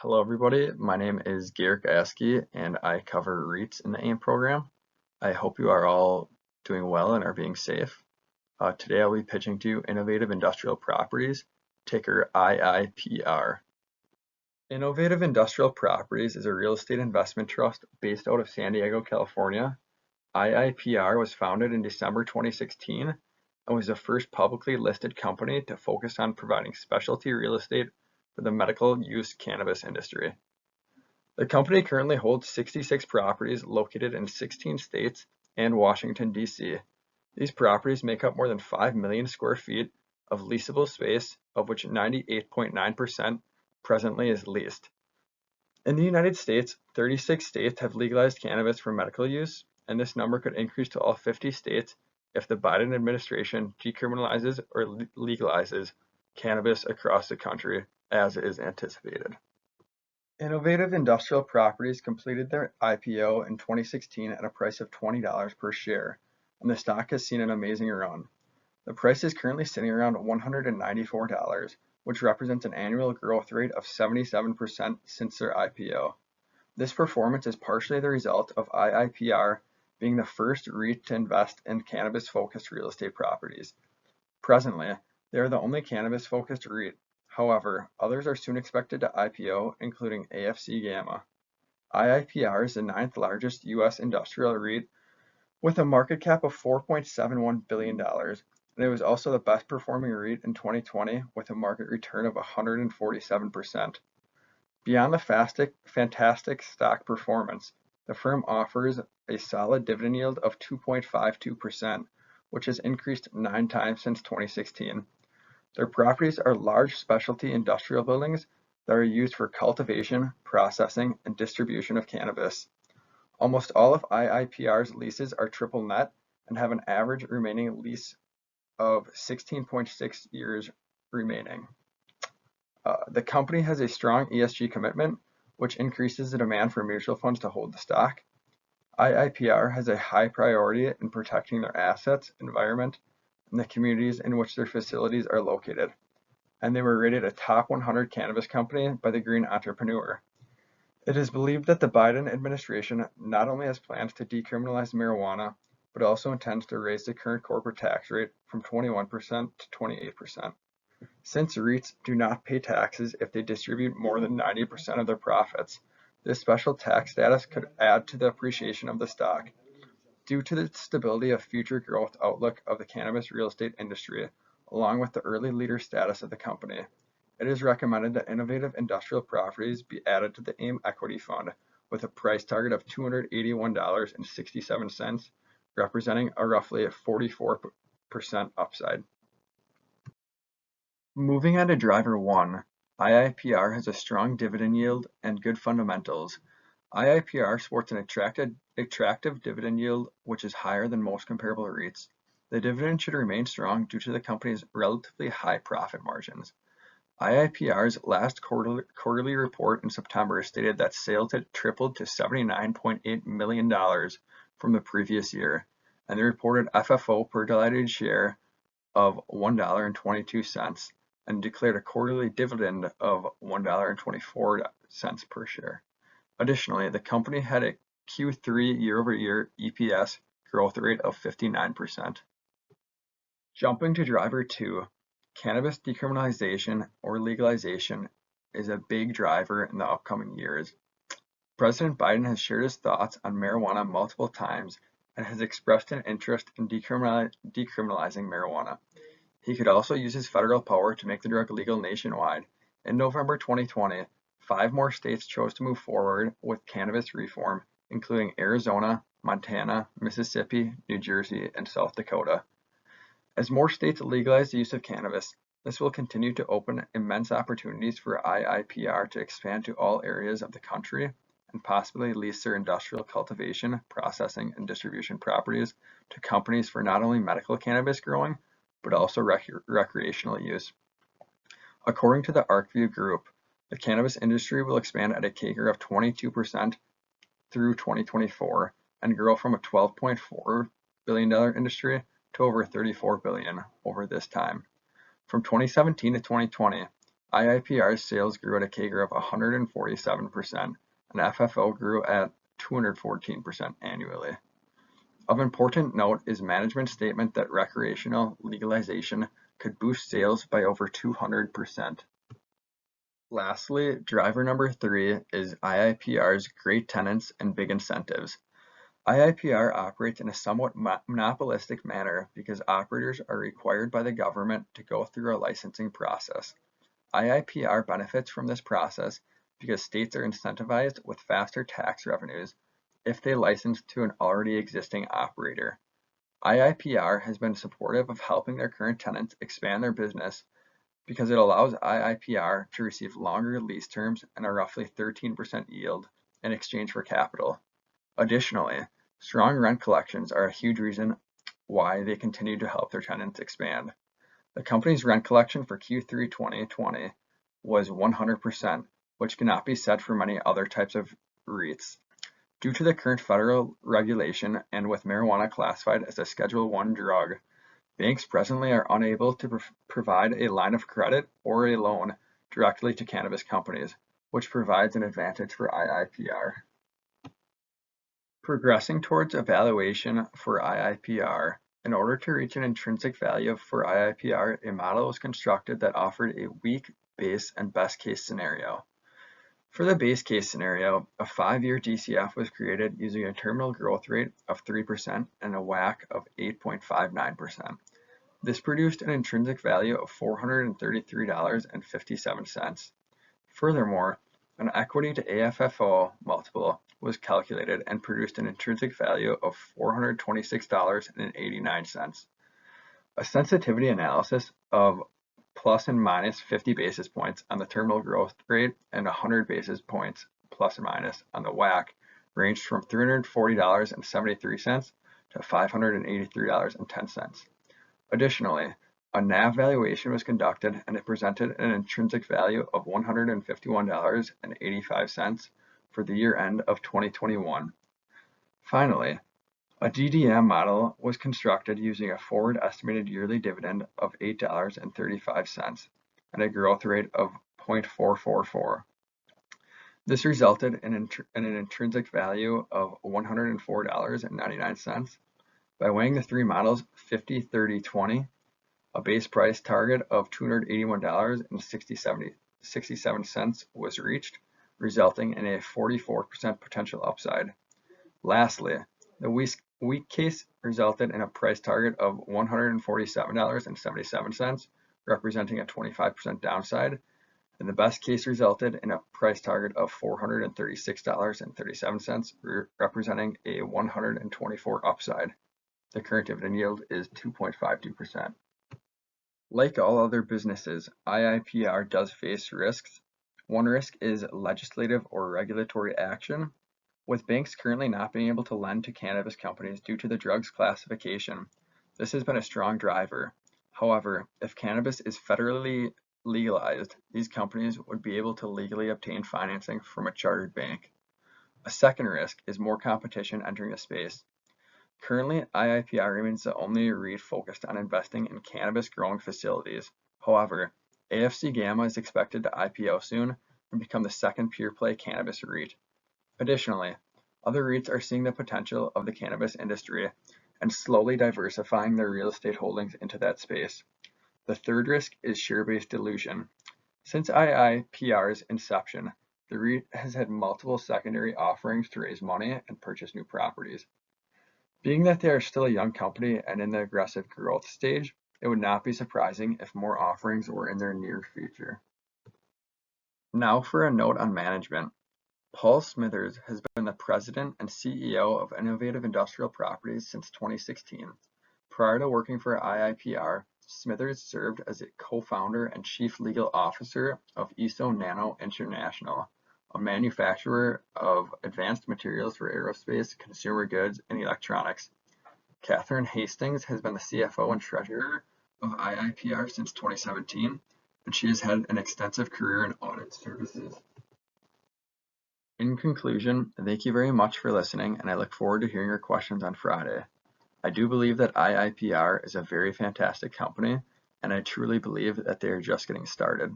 Hello everybody, my name is Garrett Gajewski and I cover REITs in the AIM program. I hope you are all doing well and are being safe. Today I'll be pitching to you Innovative Industrial Properties, ticker IIPR. Innovative Industrial Properties is a real estate investment trust based out of San Diego, California. IIPR was founded in December 2016 and was the first publicly listed company to focus on providing specialty real estate for the medical use cannabis industry. The company currently holds 66 properties located in 16 states and Washington, D.C. These properties make up more than 5 million square feet of leasable space, of which 98.9% presently is leased. In the United States, 36 states have legalized cannabis for medical use, and this number could increase to all 50 states if the Biden administration decriminalizes or legalizes cannabis across the country, as is anticipated. Innovative Industrial Properties completed their IPO in 2016 at a price of $20 per share, and the stock has seen an amazing run. The price is currently sitting around $194, which represents an annual growth rate of 77% since their IPO. This performance is partially the result of IIPR being the first REIT to invest in cannabis-focused real estate properties. Presently, they are the only cannabis-focused REIT. However, others are soon expected to IPO, including AFC Gamma. IIPR is the 9th largest U.S. industrial REIT with a market cap of $4.71 billion, and it was also the best performing REIT in 2020 with a market return of 147%. Beyond the fantastic stock performance, the firm offers a solid dividend yield of 2.52%, which has increased 9 times since 2016. Their properties are large specialty industrial buildings that are used for cultivation, processing, and distribution of cannabis. Almost all of IIPR's leases are triple net and have an average remaining lease of 16.6 years remaining. The company has a strong ESG commitment, which increases the demand for mutual funds to hold the stock. IIPR has a high priority in protecting their assets, environment, and the communities in which their facilities are located, and they were rated a top 100 cannabis company by the Green Entrepreneur. It is believed that the Biden administration not only has plans to decriminalize marijuana, but also intends to raise the current corporate tax rate from 21% to 28%. Since REITs do not pay taxes if they distribute more than 90% of their profits, this special tax status could add to the appreciation of the stock. Due to the stability of future growth outlook of the cannabis real estate industry, along with the early leader status of the company, it is recommended that Innovative Industrial Properties be added to the AIM Equity Fund with a price target of $281.67, representing a roughly 44% upside. Moving on to driver 1, IIPR has a strong dividend yield and good fundamentals. IIPR sports an attractive dividend yield, which is higher than most comparable REITs. The dividend should remain strong due to the company's relatively high profit margins. IIPR's last quarterly report in September stated that sales had tripled to $79.8 million from the previous year, and they reported FFO per diluted share of $1.22 and declared a quarterly dividend of $1.24 per share. Additionally, the company had a Q3 year-over-year EPS growth rate of 59%. Jumping to driver 2, cannabis decriminalization or legalization is a big driver in the upcoming years. President Biden has shared his thoughts on marijuana multiple times and has expressed an interest in decriminalizing marijuana. He could also use his federal power to make the drug legal nationwide. In November 2020, 5 more states chose to move forward with cannabis reform, including Arizona, Montana, Mississippi, New Jersey, and South Dakota. As more states legalize the use of cannabis, this will continue to open immense opportunities for IIPR to expand to all areas of the country and possibly lease their industrial cultivation, processing, and distribution properties to companies for not only medical cannabis growing, but also recreational use. According to the ArcView Group, the cannabis industry will expand at a CAGR of 22% through 2024 and grow from a $12.4 billion industry to over $34 billion over this time. From 2017 to 2020, IIPR's sales grew at a CAGR of 147%, and FFO grew at 214% annually. Of important note is management's statement that recreational legalization could boost sales by over 200%. Lastly, driver number 3 is IIPR's great tenants and big incentives. IIPR operates in a somewhat monopolistic manner because operators are required by the government to go through a licensing process. IIPR benefits from this process because states are incentivized with faster tax revenues if they license to an already existing operator. IIPR has been supportive of helping their current tenants expand their business because it allows IIPR to receive longer lease terms and a roughly 13% yield in exchange for capital. Additionally, strong rent collections are a huge reason why they continue to help their tenants expand. The company's rent collection for Q3 2020 was 100%, which cannot be said for many other types of REITs. Due to the current federal regulation and with marijuana classified as a Schedule I drug, banks presently are unable to provide a line of credit or a loan directly to cannabis companies, which provides an advantage for IIPR. Progressing towards evaluation for IIPR, in order to reach an intrinsic value for IIPR, a model was constructed that offered a weak, base, and best case scenario. For the base case scenario, a 5-year DCF was created using a terminal growth rate of 3% and a WACC of 8.59%. This produced an intrinsic value of $433.57. Furthermore, an equity to AFFO multiple was calculated and produced an intrinsic value of $426.89. A sensitivity analysis of plus and minus 50 basis points on the terminal growth rate and 100 basis points plus or minus on the WACC ranged from $340.73 to $583.10. Additionally, a NAV valuation was conducted and it presented an intrinsic value of $151.85 for the year end of 2021. Finally, a DDM model was constructed using a forward estimated yearly dividend of $8.35 and a growth rate of 0.444. This resulted in an intrinsic value of $104.99. By weighing the three models 50, 30, 20, a base price target of $281.67 was reached, resulting in a 44% potential upside. Lastly, the weak case resulted in a price target of $147.77, representing a 25% downside, and the best case resulted in a price target of $436.37, representing a 124% upside. The current dividend yield is 2.52%. Like all other businesses, IIPR does face risks. One risk is legislative or regulatory action. With banks currently not being able to lend to cannabis companies due to the drug's classification, this has been a strong driver. However, if cannabis is federally legalized, these companies would be able to legally obtain financing from a chartered bank. A second risk is more competition entering the space. Currently, IIPR remains the only REIT focused on investing in cannabis growing facilities. However, AFC Gamma is expected to IPO soon and become the second pure-play cannabis REIT. Additionally, other REITs are seeing the potential of the cannabis industry and slowly diversifying their real estate holdings into that space. The third risk is share-based dilution. Since IIPR's inception, the REIT has had multiple secondary offerings to raise money and purchase new properties. Being that they are still a young company and in the aggressive growth stage, it would not be surprising if more offerings were in their near future. Now for a note on management. Paul Smithers has been the president and CEO of Innovative Industrial Properties since 2016. Prior to working for IIPR, Smithers served as a co-founder and chief legal officer of ESO Nano International, a manufacturer of advanced materials for aerospace, consumer goods, and electronics. Catherine Hastings has been the CFO and treasurer of IIPR since 2017, and she has had an extensive career in audit services. In conclusion, thank you very much for listening, and I look forward to hearing your questions on Friday. I do believe that IIPR is a very fantastic company, and I truly believe that they are just getting started.